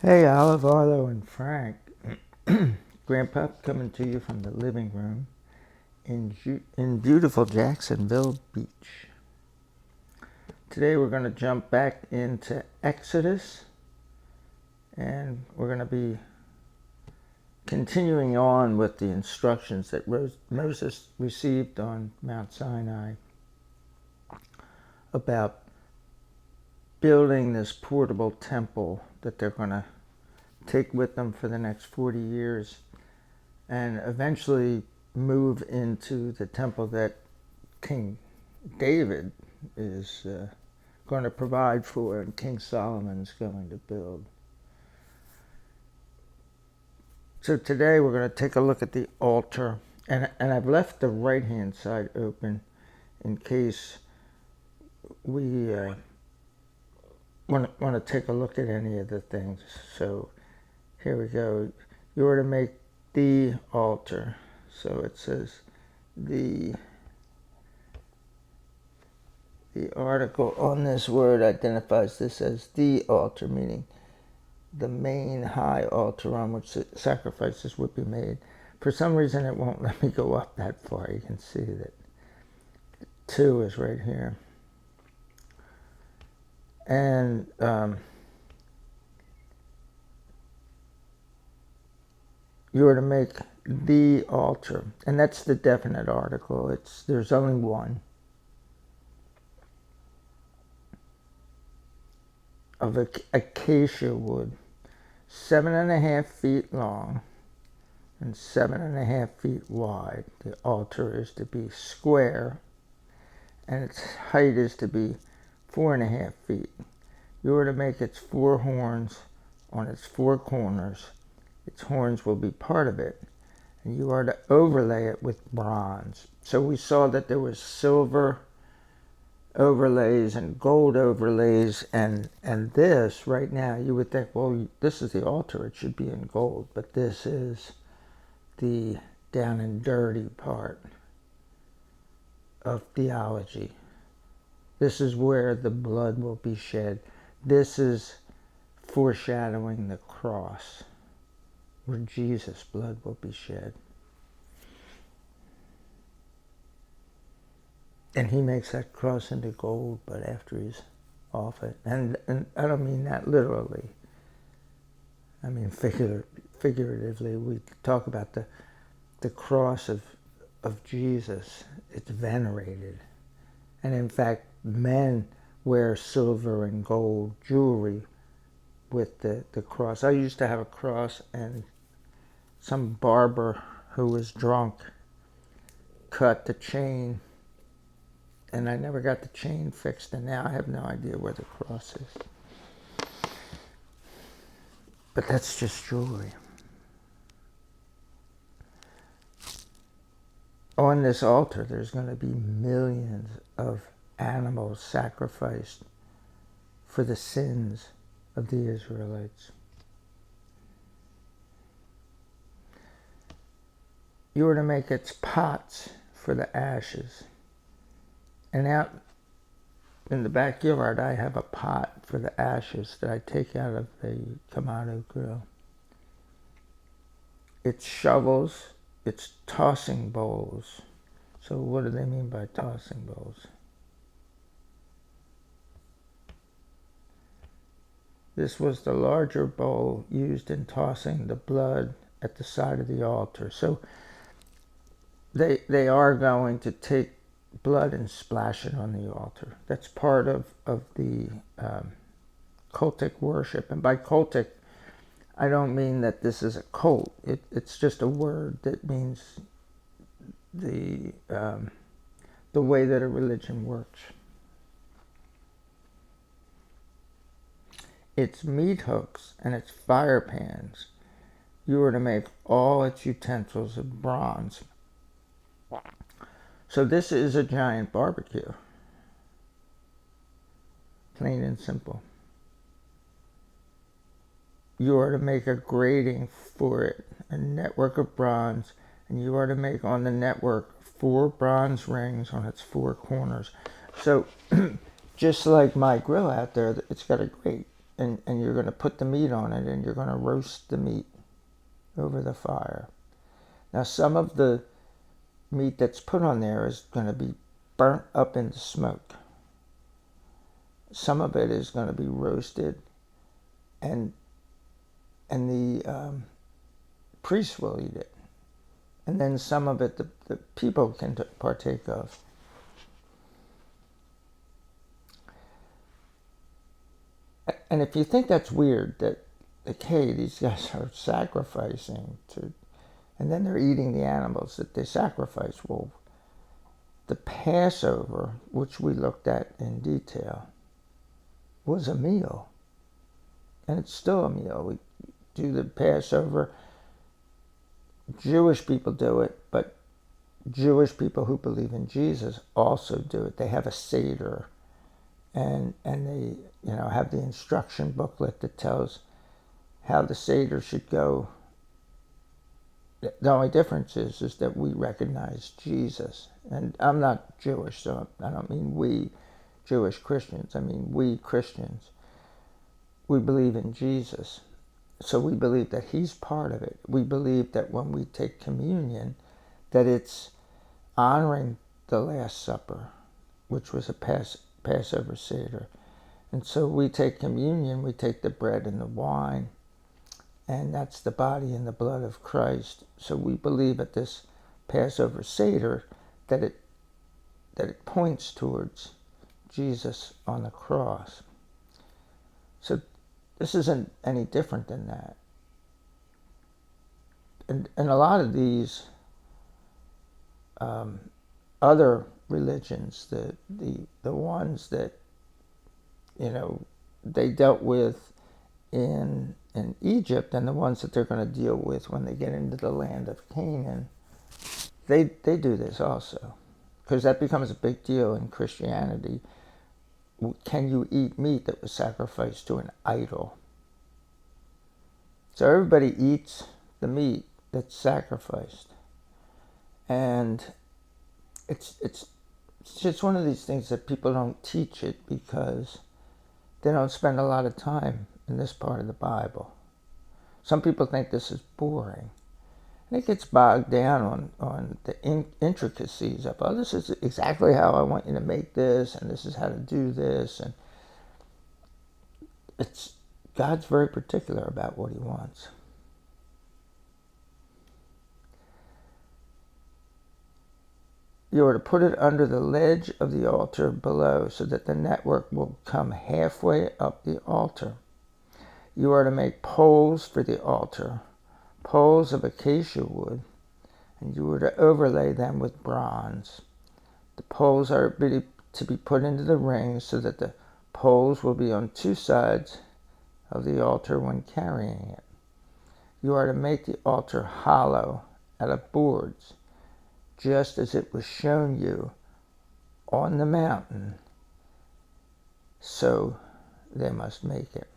Hey, Olive, Arlo, and Frank. Grandpa coming to you from the living room in beautiful Jacksonville Beach. Today we're going to jump back into Exodus, and we're going to be continuing on with the instructions that Moses received on Mount Sinai about building this portable temple that they're going to take with them for the next 40 years and eventually move into the temple that King David is going to provide for and King Solomon's going to build. So today we're going to take a look at the altar, and I've left the right hand side open in case we want to take a look at any of the things. So here we go. You are to make the altar. So it says the article on this word identifies this as the altar, meaning the main high altar on which sacrifices would be made. For some reason it won't let me go up that far. You can see that 2 is right here. And you are to make the altar, and that's the definite article. There's only one, of acacia wood, 7.5 feet long and 7.5 feet wide. The altar is to be square, and its height is to be 4.5 feet. You are to make its 4 horns on its 4 corners. Its horns will be part of it, and you are to overlay it with bronze. So we saw that there was silver overlays and gold overlays, and this right now you would think, well, this is the altar, it should be in gold, but this is the down and dirty part of theology. This is where the blood will be shed. This is foreshadowing the cross, where Jesus' blood will be shed. And he makes that cross into gold, but after he's off it. And I don't mean that literally. I mean figuratively. We talk about the cross of Jesus. It's venerated. And in fact, men wear silver and gold jewelry with the cross. I used to have a cross, and some barber who was drunk cut the chain, and I never got the chain fixed, and now I have no idea where the cross is. But that's just jewelry. On this altar, there's going to be millions of animals sacrificed for the sins of the Israelites. You are to make its pots for the ashes. And out in the backyard, I have a pot for the ashes that I take out of the Kamado grill. It's shovels, it's tossing bowls. So what do they mean by tossing bowls? This was the larger bowl used in tossing the blood at the side of the altar. So they are going to take blood and splash it on the altar. That's part of the cultic worship. And by cultic, I don't mean that this is a cult. It's just a word that means the way that a religion works. Its meat hooks and its fire pans, you are to make all its utensils of bronze. So this is a giant barbecue. Plain and simple. You are to make a grating for it, a network of bronze, and you are to make on the network 4 bronze rings on its 4 corners. So just like my grill out there, it's got a grate. and you're going to put the meat on it, and you're going to roast the meat over the fire. Now, some of the meat that's put on there is going to be burnt up into smoke. Some of it is going to be roasted, and the priest will eat it. And then some of it the people can partake of. And if you think that's weird, that, like, hey, these guys are sacrificing to, and then they're eating the animals that they sacrifice. Well, the Passover, which we looked at in detail, was a meal. And it's still a meal. We do the Passover. Jewish people do it, but Jewish people who believe in Jesus also do it. They have a Seder, and they have the instruction booklet that tells how the Seder should go. The only difference is that we recognize Jesus. And I'm not Jewish, so I don't mean we Jewish Christians. I mean we Christians. We believe in Jesus. So we believe that he's part of it. We believe that when we take communion, that it's honoring the Last Supper, which was a Passover Seder. And so we take communion, we take the bread and the wine, and that's the body and the blood of Christ. So we believe at this Passover Seder that it points towards Jesus on the cross. So this isn't any different than that. And a lot of these other religions, the ones that they dealt with in Egypt, and the ones that they're going to deal with when they get into the land of Canaan, they do this also, because that becomes a big deal in Christianity. Can you eat meat that was sacrificed to an idol? So everybody eats the meat that's sacrificed, and it's just one of these things that people don't teach it because they don't spend a lot of time in this part of the Bible. Some people think this is boring, and it gets bogged down on the intricacies of, oh, this is exactly how I want you to make this, and this is how to do this, and God's very particular about what he wants. You are to put it under the ledge of the altar below, so that the network will come halfway up the altar. You are to make poles for the altar, poles of acacia wood, and you are to overlay them with bronze. The poles are to be put into the rings, so that the poles will be on two sides of the altar when carrying it. You are to make the altar hollow out of boards, just as it was shown you on the mountain, so they must make it.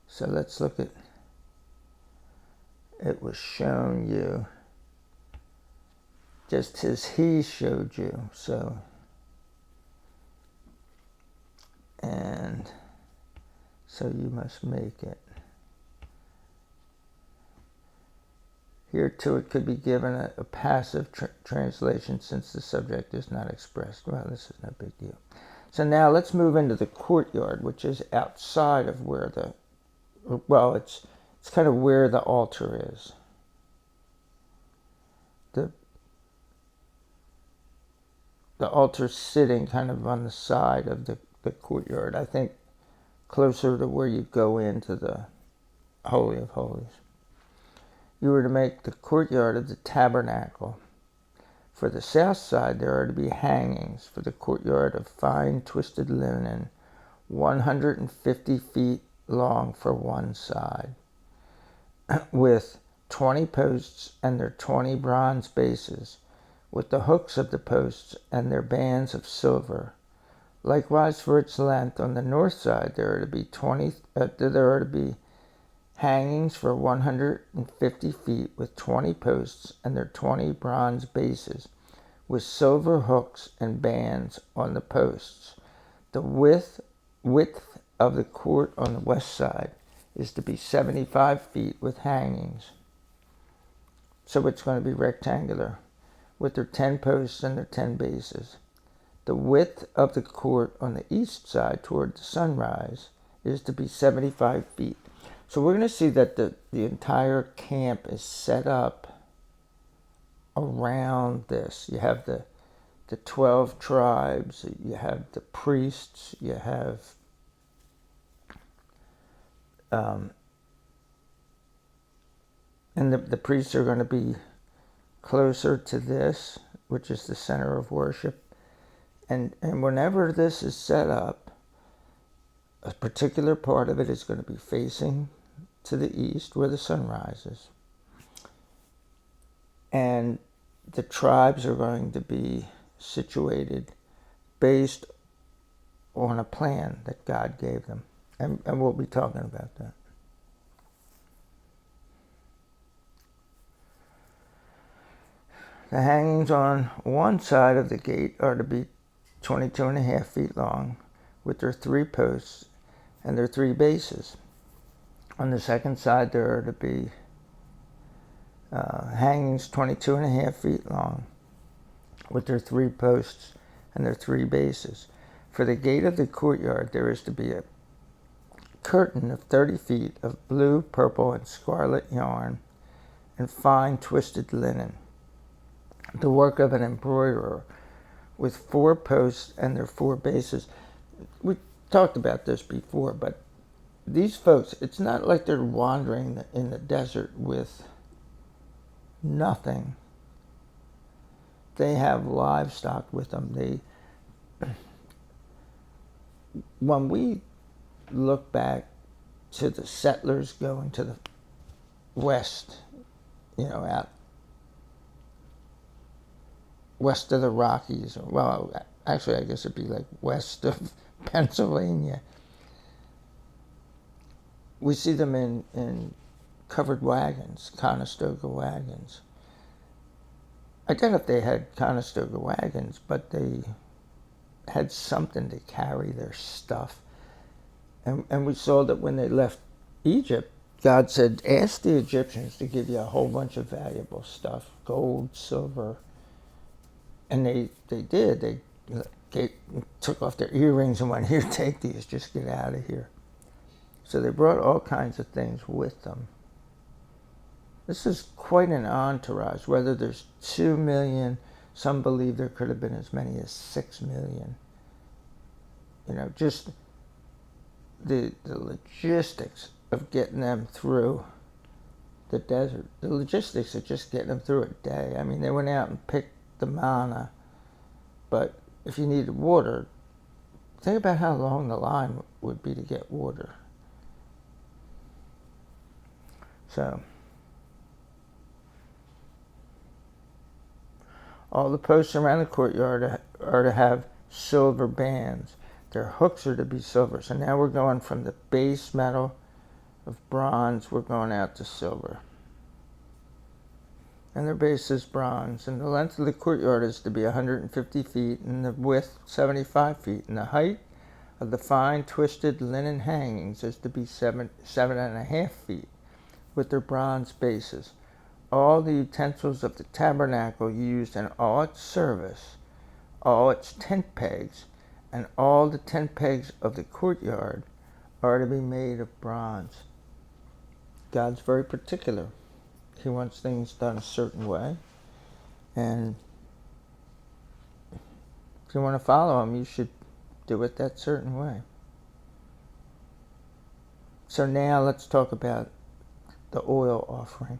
So let's look at, it was shown you just as he showed you. So, and so you must make it. Here too it could be given a passive translation, since the subject is not expressed. Well, this is no big deal. So now let's move into the courtyard, which is outside of where it's kind of where the altar is. The altar's sitting kind of on the side of the courtyard. I think closer to where you go into the Holy of Holies. You are to make the courtyard of the tabernacle. For the south side there are to be hangings for the courtyard of fine twisted linen, 150 feet long for one side, with 20 posts and their 20 bronze bases, with the hooks of the posts and their bands of silver. Likewise for its length on the north side there are to be hangings for 150 feet, with 20 posts and their 20 bronze bases, with silver hooks and bands on the posts. The width of the court on the west side is to be 75 feet with hangings. So it's going to be rectangular with their 10 posts and their 10 bases. The width of the court on the east side toward the sunrise is to be 75 feet. So we're going to see that the entire camp is set up around this. You have the 12 tribes, you have the priests, you have and the priests are going to be closer to this, which is the center of worship. And whenever this is set up, a particular part of it is going to be facing to the east where the sun rises. And the tribes are going to be situated based on a plan that God gave them. And we'll be talking about that. The hangings on one side of the gate are to be 22 and a half feet long with their 3 posts and their 3 bases. On the second side there are to be hangings 22 and a half feet long with their 3 posts and their 3 bases. For the gate of the courtyard there is to be a curtain of 30 feet of blue, purple, and scarlet yarn and fine twisted linen, the work of an embroiderer, with 4 posts and their 4 bases. We talked about this before, but these folks, it's not like they're wandering in the desert with nothing. They have livestock with them. When we look back to the settlers going to the west, out west of the Rockies, well, actually, I guess it'd be like west of Pennsylvania. We see them in covered wagons, Conestoga wagons. I doubt if they had Conestoga wagons, but they had something to carry their stuff. And we saw that when they left Egypt, God said, ask the Egyptians to give you a whole bunch of valuable stuff, gold, silver. And they did. They took off their earrings and went, here, take these, just get out of here. So they brought all kinds of things with them. This is quite an entourage. Whether there's 2 million, some believe there could have been as many as 6 million. Just the logistics of getting them through the desert. The logistics of just getting them through a day. I mean, they went out and picked the manna, but if you needed water, think about how long the line would be to get water. So, all the posts around the courtyard are to have silver bands. Their hooks are to be silver. So now we're going from the base metal of bronze, we're going out to silver. And their base is bronze. And the length of the courtyard is to be 150 feet, and the width 75 feet. And the height of the fine twisted linen hangings is to be 7.5 feet, with their bronze bases. All the utensils of the tabernacle used in all its service, all its tent pegs, and all the tent pegs of the courtyard are to be made of bronze. God's very particular. He wants things done a certain way. And if you want to follow him, you should do it that certain way. So now let's talk about the oil offering.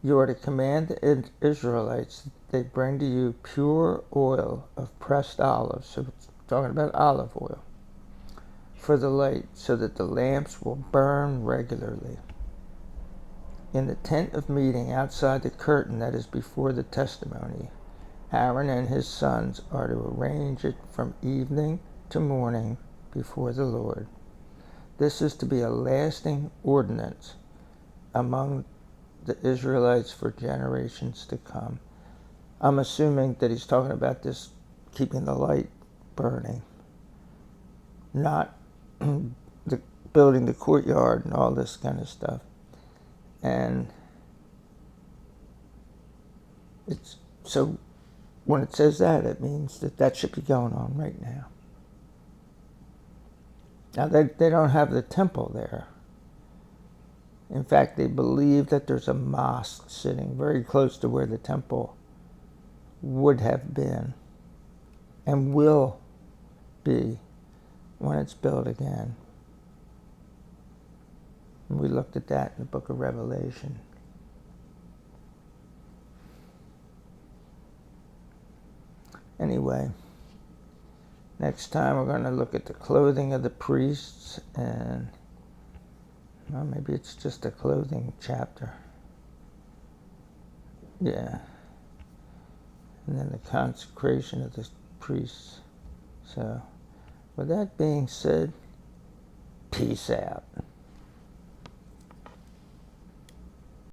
You are to command the Israelites that they bring to you pure oil of pressed olives. So it's talking about olive oil for the light, so that the lamps will burn regularly. In the tent of meeting outside the curtain that is before the testimony, Aaron and his sons are to arrange it from evening to morning before the Lord. This is to be a lasting ordinance among the Israelites for generations to come. I'm assuming that he's talking about this keeping the light burning, not the building the courtyard and all this kind of stuff. And it's so when it says that, it means that that should be going on right now. Now they don't have the temple there. In fact, they believe that there's a mosque sitting very close to where the temple would have been and will be when it's built again. And we looked at that in the book of Revelation. Anyway, next time we're going to look at the clothing of the priests, and well, maybe it's just a clothing chapter. Yeah. And then the consecration of the priests. So, with that being said, peace out.